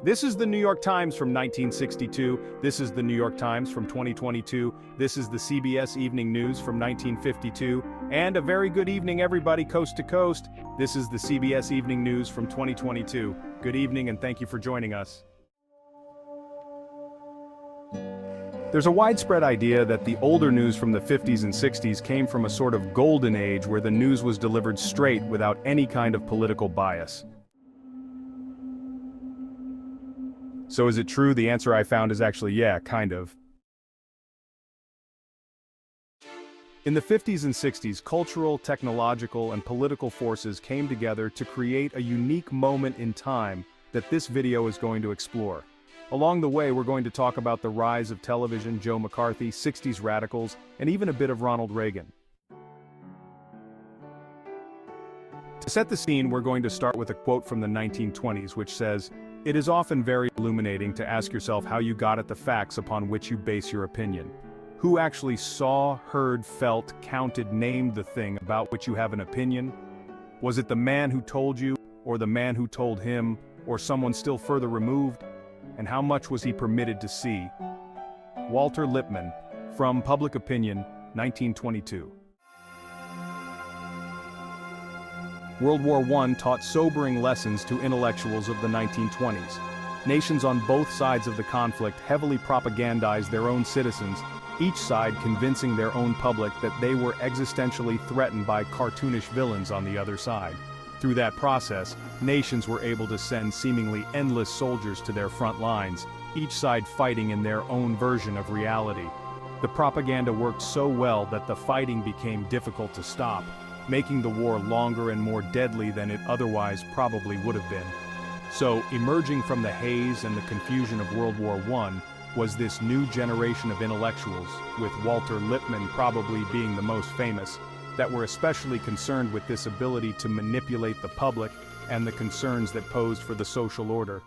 This is the New York Times from 1962, this is the New York Times from 2022, this is the CBS Evening News from 1952, and a very good evening everybody coast to coast, this is the CBS Evening News from 2022. Good evening and thank you for joining us. There's a widespread idea that the older news from the 50s and 60s came from a sort of golden age where the news was delivered straight without any kind of political bias. So is it true? The answer I found is actually yeah, kind of. In the 50s and 60s, cultural, technological, and political forces came together to create a unique moment in time that this video is going to explore. Along the way, we're going to talk about the rise of television, Joe McCarthy, 60s radicals, and even a bit of Ronald Reagan. To set the scene, we're going to start with a quote from the 1920s which says, "It is often very illuminating to ask yourself how you got at the facts upon which you base your opinion. Who actually saw, heard, felt, counted, named the thing about which you have an opinion? Was it the man who told you, or the man who told him, or someone still further removed? And how much was he permitted to see?" Walter Lippmann, from Public Opinion, 1922. World War I taught sobering lessons to intellectuals of the 1920s. Nations on both sides of the conflict heavily propagandized their own citizens, each side convincing their own public that they were existentially threatened by cartoonish villains on the other side. Through that process, nations were able to send seemingly endless soldiers to their front lines, each side fighting in their own version of reality. The propaganda worked so well that the fighting became difficult to stop, making the war longer and more deadly than it otherwise probably would have been. So, emerging from the haze and the confusion of World War I was this new generation of intellectuals, with Walter Lippmann probably being the most famous, that were especially concerned with this ability to manipulate the public and the concerns that posed for the social order.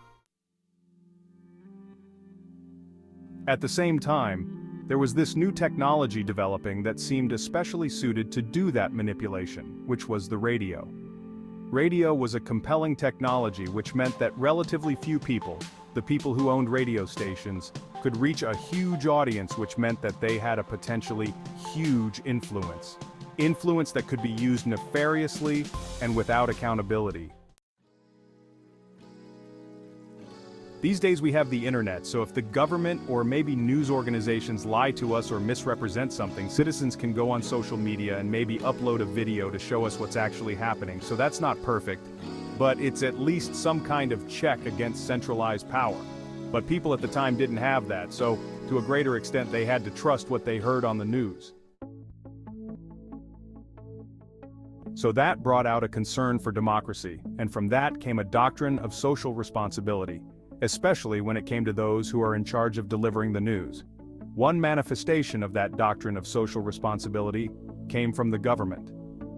At the same time, there was this new technology developing that seemed especially suited to do that manipulation, which was the radio. Radio was a compelling technology which meant that relatively few people, the people who owned radio stations, could reach a huge audience, which meant that they had a potentially huge influence. Influence that could be used nefariously and without accountability. These days we have the internet, so if the government or maybe news organizations lie to us or misrepresent something, citizens can go on social media and maybe upload a video to show us what's actually happening. So that's not perfect, but it's at least some kind of check against centralized power. But people at the time didn't have that, so to a greater extent they had to trust what they heard on the news. So that brought out a concern for democracy, and from that came a doctrine of social responsibility, especially when it came to those who are in charge of delivering the news. One manifestation of that doctrine of social responsibility came from the government.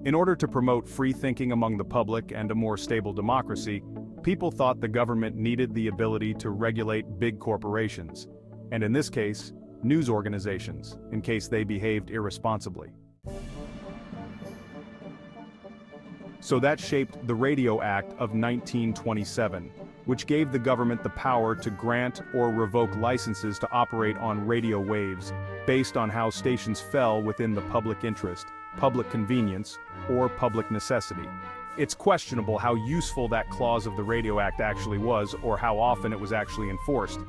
In order to promote free thinking among the public and a more stable democracy, people thought the government needed the ability to regulate big corporations, and in this case, news organizations, in case they behaved irresponsibly. So that shaped the Radio Act of 1927, which gave the government the power to grant or revoke licenses to operate on radio waves based on how stations fell within the public interest, public convenience, or public necessity. It's questionable how useful that clause of the Radio Act actually was or how often it was actually enforced,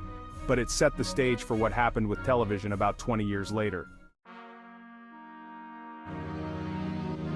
but it set the stage for what happened with television about 20 years later.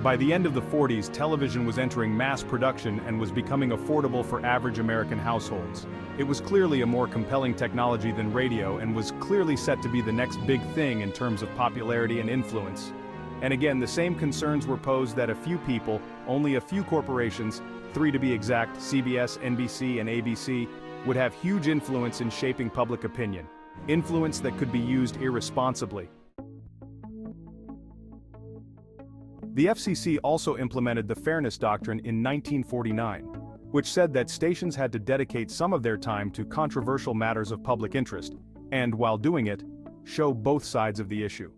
By the end of the 40s, television was entering mass production and was becoming affordable for average American households. It was clearly a more compelling technology than radio and was clearly set to be the next big thing in terms of popularity and influence. And again, the same concerns were posed that a few people, only a few corporations, 3 to be exact, CBS, NBC, and ABC, would have huge influence in shaping public opinion. Influence that could be used irresponsibly. The FCC also implemented the Fairness Doctrine in 1949, which said that stations had to dedicate some of their time to controversial matters of public interest, and while doing it, show both sides of the issue.